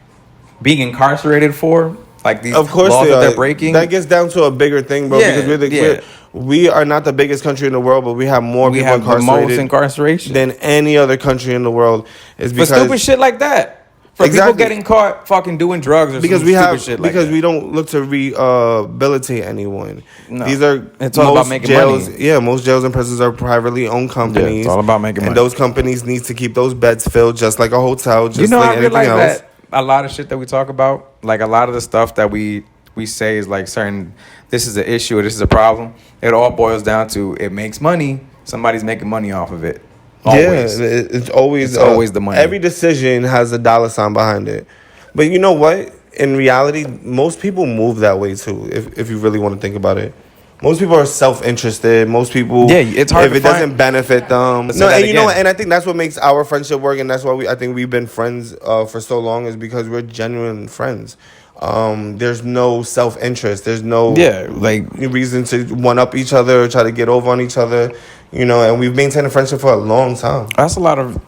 being incarcerated for, like these Of course laws they that are. they're breaking. That gets down to a bigger thing, bro. Yeah, Because we are not the biggest country in the world, but we have more we people have the most incarcerated incarceration than any other country in the world. Is for because stupid shit like that. For Exactly. people getting caught fucking doing drugs or because some we stupid have shit like because that. we don't look to rehabilitate anyone. No. These are It's all about making jails, money. Yeah, most jails and prisons are privately owned companies. it's all about making and money. those companies need to keep those beds filled, just like a hotel, just You know, like I anything realize else. that a lot of shit that we talk about, like a lot of the stuff that we say is like certain, this is an issue or this is a problem. It all boils down to it makes money. Somebody's making money off of it. Always. Yeah, it's always always the money. Every decision has a dollar sign behind it. But you know what? In reality, most people move that way too. If you really want to think about it, most people are self-interested. Most people, Yeah, it's hard if to it doesn't find- benefit them. Let's No, say that and you know, again. what? And I think that's what makes our friendship work, and that's why I think we've been friends for so long, is because we're genuine friends. There's no self-interest. There's no like reason to one up each other or try to get over on each other. And we've maintained a friendship for a long time. that's a lot of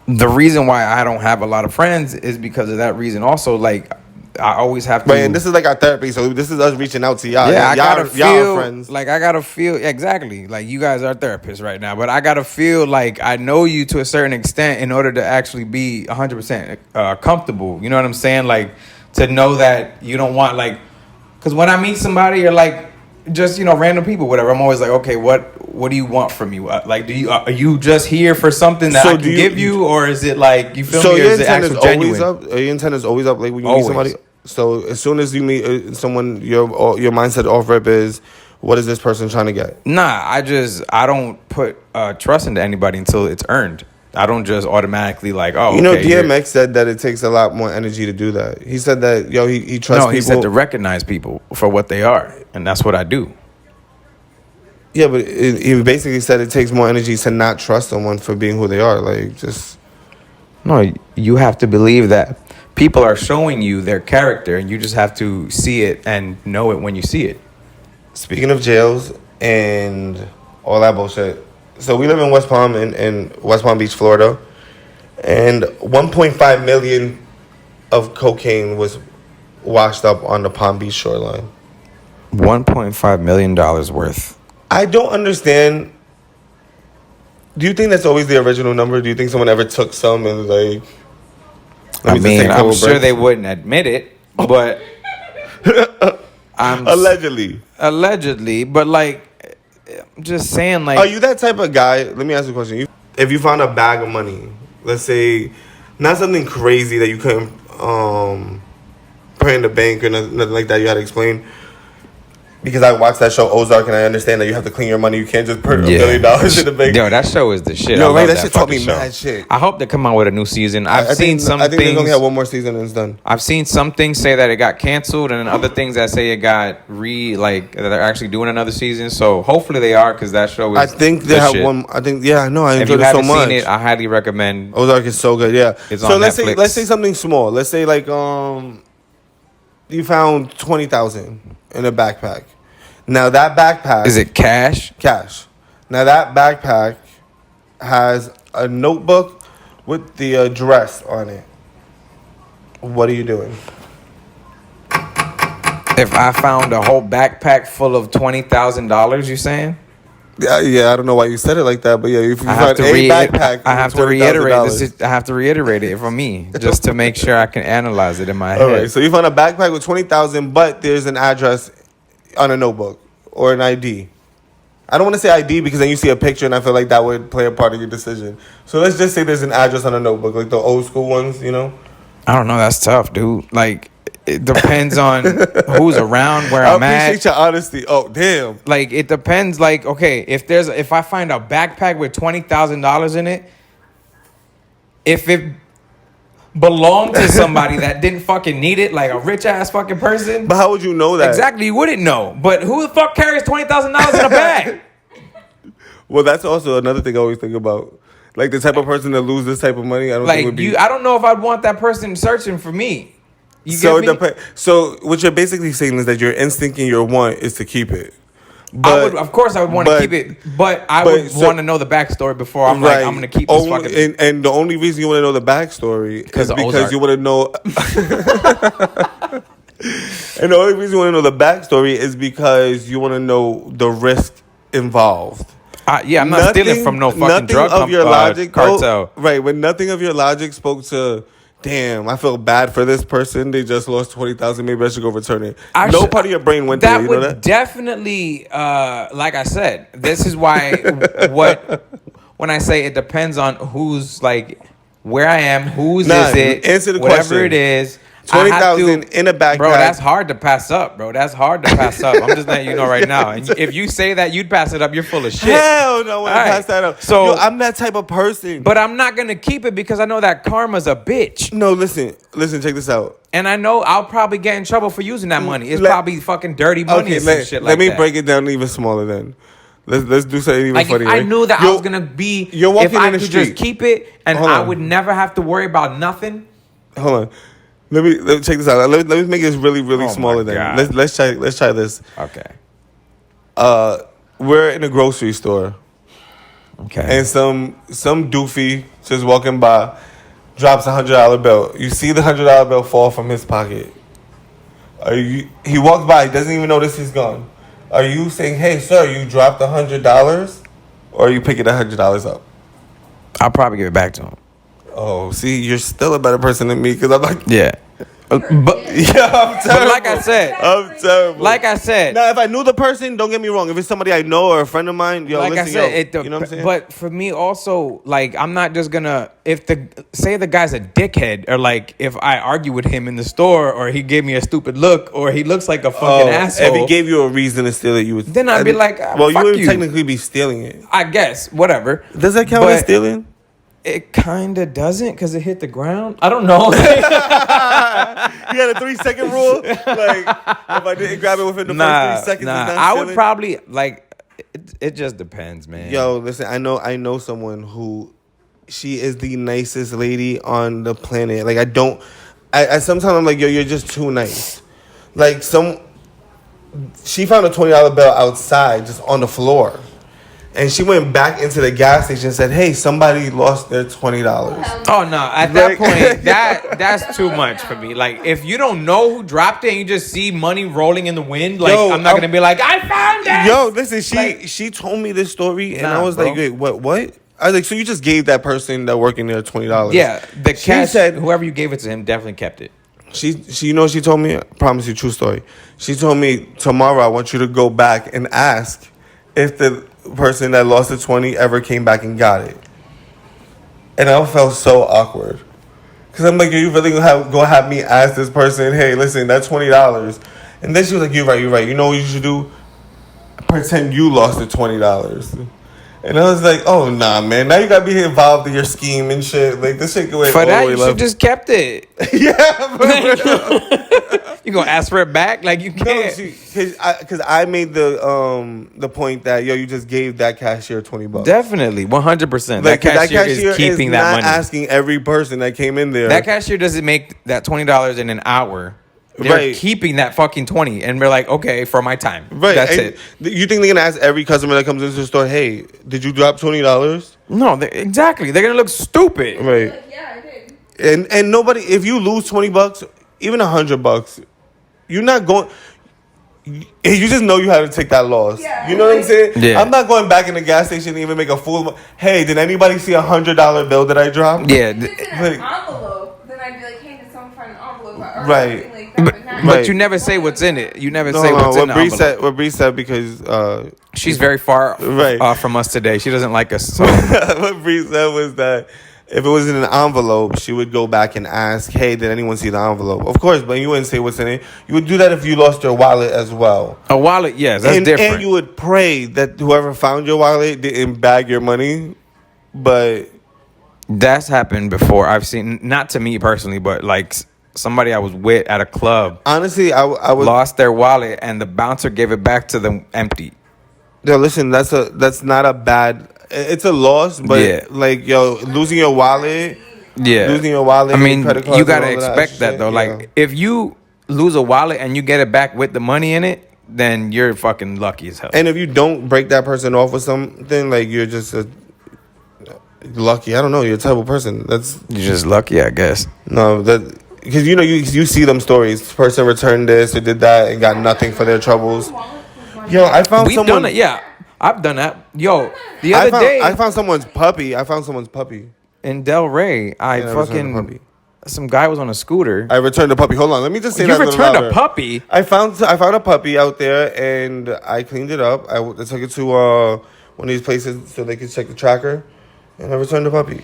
the reason why I don't have a lot of friends is because of that reason. Also, like I always have to. But and this is like our therapy, so this is us reaching out to y'all. Yeah, I gotta y'all feel are friends. like I gotta feel exactly like you guys are therapists right now, but I gotta feel like I know you to a certain extent in order to actually be 100% comfortable. You know what I'm saying? Like to know that you don't want like, because when I meet somebody or like just random people, whatever, I'm always like, okay, what do you want from me? Like, are you just here for something that I can give you, or is it like you feel So me? Or your is it intent is actual always genuine? up. Your intent is always up. Like when you Always. meet somebody. So as soon as you meet someone, your mindset off rip is, what is this person trying to get? Nah, I don't put trust into anybody until it's earned. I don't just automatically like, oh, You know, okay, DMX said that it takes a lot more energy to do that. He said that, he trusts people. No, he said to recognize people for what they are, and that's what I do. Yeah, but he basically said it takes more energy to not trust someone for being who they are. Like, just... No, you have to believe that people are showing you their character, and you just have to see it and know it when you see it. Speaking of jails and all that bullshit, so we live in West Palm, in West Palm Beach, Florida, and 1.5 million of cocaine was washed up on the Palm Beach shoreline. $1.5 million worth. I don't understand. Do you think that's always the original number? Do you think someone ever took some and like... I mean, I'm sure they wouldn't admit it, but... Allegedly, but like... I'm just saying, like... Are you that type of guy? Let me ask you a question. If you found a bag of money, let's say, not something crazy that you couldn't put in the bank or nothing like that, you had to explain. Because I watched that show Ozark, and I understand that you have to clean your money. You can't just put $1 billion in the bank. Yo, that show is the shit. Yo, right, that shit taught me mad shit. I hope they come out with a new season. I think they only have one more season and it's done. I've seen some things say that it got canceled, and then other things that say it got that they're actually doing another season. So hopefully they are, because that show is... I think they have one. I think, yeah, no, I enjoyed it so much. If you haven't seen it, I highly recommend. Ozark is so good, yeah. It's so on let's Netflix. say something small. Let's say like you found $20,000 in a backpack. Now that backpack... Is it cash? Cash. Now that backpack has a notebook with the address on it. What are you doing? If I found a whole backpack full of $20,000, you saying? Yeah, I don't know why you said it like that, but yeah, if you find a backpack, I have to reiterate this. I have to reiterate it for me, just to make sure I can analyze it in my head. All right, so you found a backpack with $20,000, but there's an address on a notebook or an ID. I don't want to say ID because then you see a picture and I feel like that would play a part of your decision. So let's just say there's an address on a notebook, like the old school ones, you know? I don't know. That's tough, dude. Like, it depends on who's around, where I'm at. I appreciate your honesty. Oh, damn. Like, it depends. Like, okay, if I find a backpack with $20,000 in it, if it belonged to somebody that didn't fucking need it, like a rich ass fucking person. But how would you know that? Exactly, you wouldn't know. But who the fuck carries $20,000 in a bag? Well, that's also another thing I always think about. Like the type of person that loses this type of money, I don't think would be. I don't know if I'd want that person searching for me. So So what you're basically saying is that your instinct and your want is to keep it. But, of course, I would want to keep it, but I would want to know the backstory before I'm like, I'm going to keep this fucking... And the only reason you want to know the backstory is because you want to know... And the only reason you want to know the backstory is because you want to know the risk involved. I'm not stealing from no fucking drug cartel. Right, when nothing of your logic spoke to... Damn, I feel bad for this person. They just lost $20,000. Maybe I should go return it. No part of your brain went there. You know that? Definitely, like I said, this is why when I say it depends on who's like where I am, whose is it, answer the whatever question. It is. $20,000 in a backpack. Bro, that's hard to pass up, bro. That's hard to pass up. I'm just letting you know right now. And if you say that you'd pass it up, you're full of shit. Hell no, I want to pass that up. So I'm that type of person. But I'm not going to keep it because I know that karma's a bitch. No, listen, check this out. And I know I'll probably get in trouble for using that money. It's probably fucking dirty money or some shit like that. Let me break it down even smaller then. Let's do something even funnier. I knew that I was going to be... You're walking if I in the could street. just keep it and I would never have to worry about nothing. Hold on. Let me check this out. Let me make this really, really smaller then. Let's try this. Okay. We're in a grocery store. Okay. And some doofy just walking by drops $100 bill. You see the $100 bill fall from his pocket. He walks by, he doesn't even notice he's gone. Are you saying, "Hey sir, you dropped $100," or are you picking $100 up? I'll probably give it back to him. Oh, see, you're still a better person than me because I'm like, yeah. But I'm terrible. But like I said, I'm terrible. Like I said, now if I knew the person, don't get me wrong. If it's somebody I know or a friend of mine, like listen, I said, you know what I'm saying? But for me also, like I'm not just gonna say the guy's a dickhead or like if I argue with him in the store or he gave me a stupid look or he looks like a fucking asshole. If he gave you a reason to steal it, you would. Then I'd be like, well, you wouldn't technically be stealing it. I guess whatever. Does that count as stealing? It kind of doesn't because it hit the ground. I don't know. You had a 3-second rule. Like if I didn't grab it within the first 3 seconds, it's not I would stealing? probably like. It just depends, man. Yo, listen, I know someone who, she is the nicest lady on the planet. Like I sometimes I'm like, yo, you're just too nice. Like she found a $20 bill outside just on the floor. And she went back into the gas station and said, hey, somebody lost their $20. Oh no! At that point, that's too much for me. Like, if you don't know who dropped it and you just see money rolling in the wind, like I'm not gonna be like, I found it. Yo, listen, she told me this story, and I was like, wait, what? I was like, so you just gave that person that working there $20? Yeah, the She cash. said, Whoever you gave it to him definitely kept it. She you know what she told me? I promise you, true story. She told me, tomorrow I want you to go back and ask if the person that lost the 20 ever came back and got it. And I felt so awkward. Because I'm like, are you really gonna have me ask this person, hey, listen, that's $20? And then she was like, you're right. You know what you should do? Pretend you lost the $20. And I was like, oh, nah, man. Now you got to be involved in your scheme and shit. Like, this shit going for all that, the way you left. should just kept it. Yeah. You gonna ask for it back? Like, you can't. Because I made the point that, yo, you just gave that cashier $20. Definitely, 100%. Like, that cashier is keeping that not money. asking every person that came in there. That cashier doesn't make that $20 in an hour. They're keeping that fucking 20, and we're like, okay, for my time. Right. That's and it. You think they're gonna ask every customer that comes into the store, hey, did you drop $20? No, exactly. They're gonna look stupid. Right. Like, yeah, I did. And nobody, if you lose $20, even $100, you're not going. You just know you had to take that loss. Yeah. You know what I'm saying? Yeah. I'm not going back in the gas station and even make a fool of. Hey, did anybody see $100 bill that I dropped? Yeah. If it's in Like- an envelope, then I'd be like, hey, did someone find an envelope? Or Right. something like that, but not- But you never say what's in it. You never say what's in the envelope. What Bree said because She's very far Right. from us today. She doesn't like us. So. what Bree said was that if it was in an envelope, she would go back and ask, hey, did anyone see the envelope? Of course, but you wouldn't say what's in it. You would do that if you lost your wallet as well. A wallet, yes, that's different. And you would pray that whoever found your wallet didn't bag your money. But That's happened before. I've seen, not to me personally, but like somebody I was with at a club honestly, I was lost their wallet and the bouncer gave it back to them empty. Yo, listen, that's not a bad. It's a loss, but Yeah. like, yo, losing your wallet. Yeah, Losing your wallet. I mean, credit cards you and gotta all of expect that shit, though. yeah. Like, if you lose a wallet and you get it back with the money in it, then you're fucking lucky as hell. And if you don't break that person off with something, like, you're just lucky. I don't know. You're a terrible person. That's You're just lucky, I guess. no that. Because you know you see them stories. This person returned this or did that and got nothing for their troubles. Yo, I found We've someone. done it. Yeah, I've done that. Yo, the I other found, day I found someone's puppy. in Del Rey, I Yeah, I returned a fucking puppy. some guy was on a scooter. I returned a puppy. Hold on, let me just say You that a little returned louder. a puppy? I found a puppy out there and I cleaned it up. I took it to one of these places so they could check the tracker, and I returned the puppy.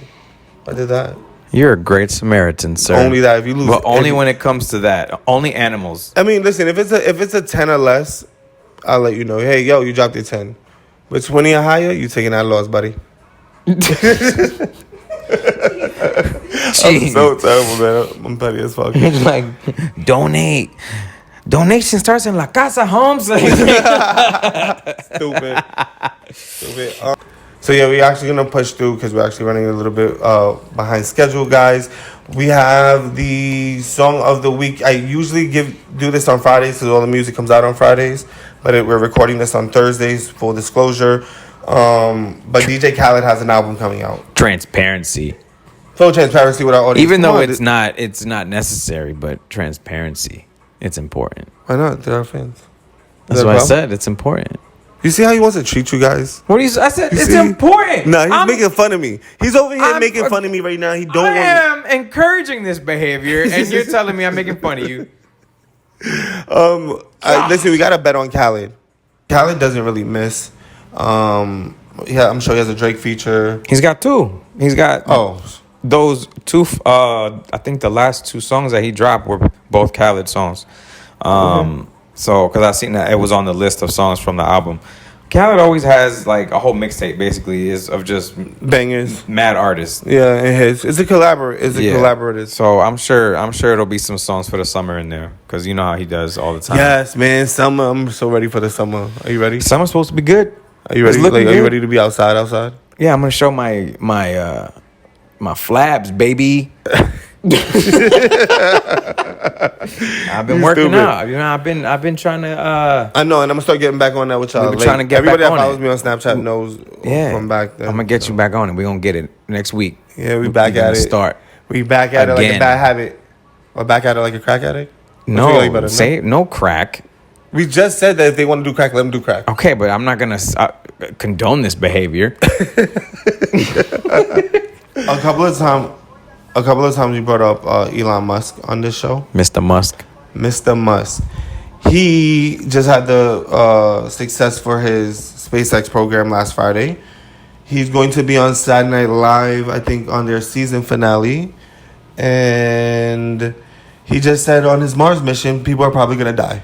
I did that. You're a great Samaritan, sir. Only that if you lose, But only if- when it comes to that. Only animals. I mean, listen, if it's a 10 or less, I'll let you know. Hey, yo, you dropped your 10. But 20 or higher, you taking that loss, buddy. I'm Jeez. so terrible, man. I'm petty as fuck. It's like, donate. Donation starts in La Casa Homes. Stupid. So yeah, we're actually gonna push through because we're actually running a little bit behind schedule, guys. We have the song of the week. I usually do this on Fridays because all the music comes out on Fridays, but we're recording this on Thursdays. Full disclosure. But DJ Khaled has an album coming out. Transparency. Full transparency with our audience. Even Come though on, it's not necessary, but transparency, it's important. why not? They're our fans. That's what I said. It's important. You see how he wants to treat you guys? What do you? I said You it's see? important. No, he's making fun of me. He's over here I'm- making fun of me right now. He don't I want. am encouraging this behavior, and you're telling me I'm making fun of you. Listen, we got to bet on Khaled. Khaled doesn't really miss. Yeah, I'm sure he has a Drake feature. He's got two. He's got those two. I think the last two songs that he dropped were both Khaled songs. So because I seen that it was on the list of songs from the album. Khaled always has like a whole mixtape, basically, is of just Bangers. mad artists. Yeah, and it's a collaborative. So I'm sure it'll be some songs for the summer in there, because you know how he does all the time. Yes, man. Summer. I'm so ready for the summer. Are you ready? Summer's supposed to be good. Are you ready? Are you ready to be outside? Yeah, I'm gonna show my flabs, baby. I've been working out. You know, I've been trying to. I know, and I'm gonna start getting back on that with y'all. We've been trying to get everybody back that on follows it. me on Snapchat knows from back then. I'm gonna get you back on it. We're gonna get it next week. Yeah, we back at it. Start. We back at it like a Again. bad habit, or back at it like a crack addict. No, no crack. We just said that if they want to do crack, let them do crack. Okay, but I'm not gonna condone this behavior. A couple of times you brought up Elon Musk on this show. Mr. Musk. He just had the success for his SpaceX program last Friday. He's going to be on Saturday Night Live, I think, on their season finale. And he just said on his Mars mission, people are probably going to die.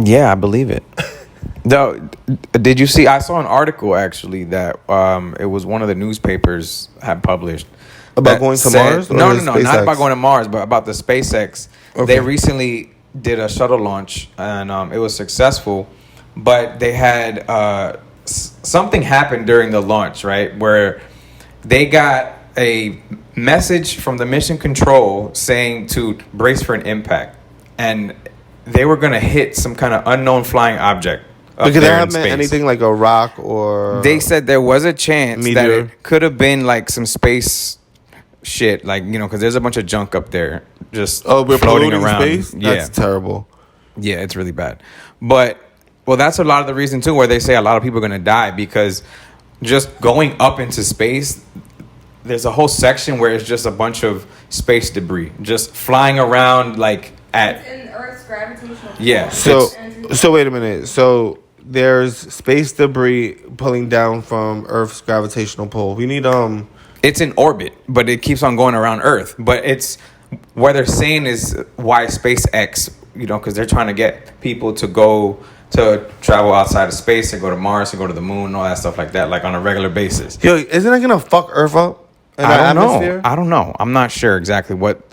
Yeah, I believe it. No, did you see? I saw an article actually that it was one of the newspapers had published about going to Mars. No, not about going to Mars, but about the SpaceX. Okay. They recently did a shuttle launch and it was successful, but they had something happened during the launch, right, where they got a message from the mission control saying to brace for an impact, and they were going to hit some kind of unknown flying object. But could that have meant anything like a rock or... They said there was a chance meteor? that it could have been like some space shit, like, you know, because there's a bunch of junk up there just we're floating around. Space? That's terrible. Yeah, it's really bad. But, well, that's a lot of the reason, too, where they say a lot of people are going to die, because just going up into space, there's a whole section where it's just a bunch of space debris just flying around like at... It's in Earth's gravitational pull. Yeah. So wait a minute. So there's space debris pulling down from Earth's gravitational pull. We need It's in orbit, but it keeps on going around Earth. But it's what they're saying is why SpaceX, you know, because they're trying to get people to go to travel outside of space and go to Mars and go to the moon and all that stuff like that, like on a regular basis. Yo, isn't that gonna fuck Earth up? I don't know. I'm not sure exactly but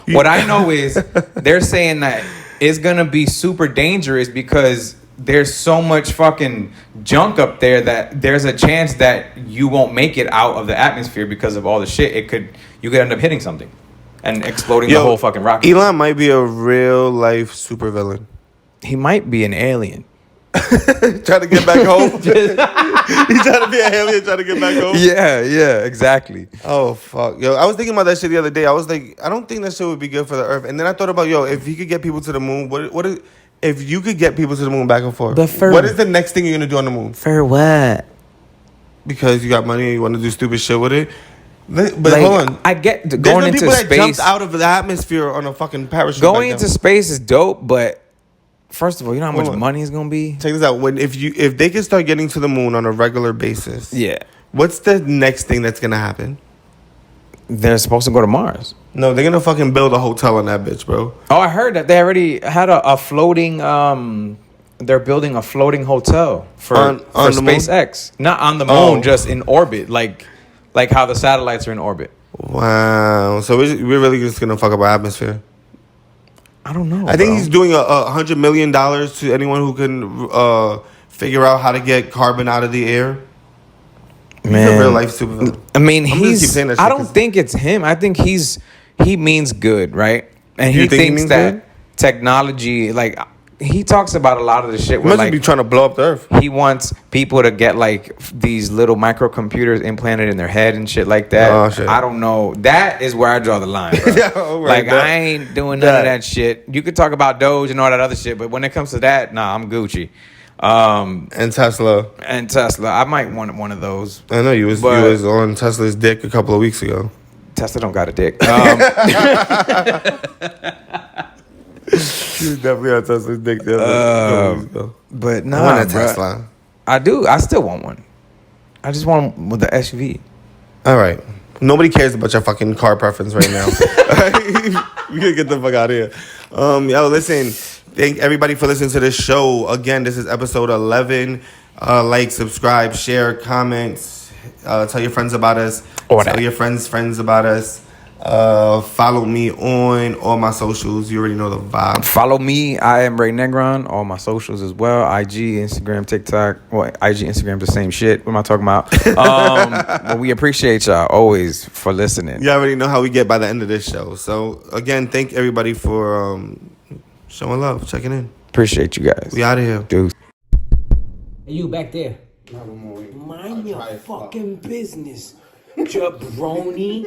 what I know is they're saying that it's gonna be super dangerous because there's so much fucking junk up there that there's a chance that you won't make it out of the atmosphere because of all the shit. You could end up hitting something and exploding the whole fucking rocket. Elon might be a real life supervillain. He might be an alien. Trying to get back home. He's trying to be an alien, trying to get back home. Yeah, exactly. Oh fuck, yo! I was thinking about that shit the other day. I was like, I don't think that shit would be good for the Earth. And then I thought about, if he could get people to the moon, if you could get people to the moon back and forth? What is the next thing you're gonna do on the moon? For what? Because you got money and you want to do stupid shit with it. But like, hold on, I get there's going no into people space. that jumped out of the atmosphere on a fucking parachute. Going into space is dope, but first of all, you know how much Hold on. money it's gonna be? Check this out. If they can start getting to the moon on a regular basis, Yeah. What's the next thing that's gonna happen? They're supposed to go to Mars. No, they're gonna fucking build a hotel on that bitch, bro. Oh, I heard that they already had a floating. They're building a floating hotel for SpaceX. Not on the moon, just in orbit, like how the satellites are in orbit. Wow. So we're really just gonna fuck up our atmosphere. I don't know. I think he's doing $100 million to anyone who can figure out how to get carbon out of the air. Man, he's a real life supervillain. I mean, I don't think it's him. I think he means good, right? And he thinks he that good? Technology, like he talks about a lot of the shit. He must be trying to blow up the Earth. He wants people to get like these little microcomputers implanted in their head and shit like that. Oh, shit. I don't know. That is where I draw the line, bro. Yeah, right, I ain't doing none of that shit. You could talk about Doge and all that other shit, but when it comes to that, nah, I'm Gucci. And Tesla. I might want one of those. I know you was on Tesla's dick a couple of weeks ago. Tesla don't got a dick. You definitely on Tesla's dick the other weeks ago. But no, I want a Tesla. I do. I still want one. I just want one with the SUV. All right. Nobody cares about your fucking car preference right now. We gotta get the fuck out of here. Yo, listen. Thank everybody for listening to this show. Again, this is episode 11. Like, subscribe, share, comment, tell your friends about us. Tell your friends about us. Follow me on all my socials. You already know the vibe. Follow me. I am Ray Negron. All my socials as well. IG, Instagram, TikTok. Well, IG, Instagram, the same shit. What am I talking about? But we appreciate y'all always for listening. You already know how we get by the end of this show. So again, thank everybody for showing love, checking in. Appreciate you guys. We out of here. Dude. Hey, you back there. Mind your fucking business, jabroni.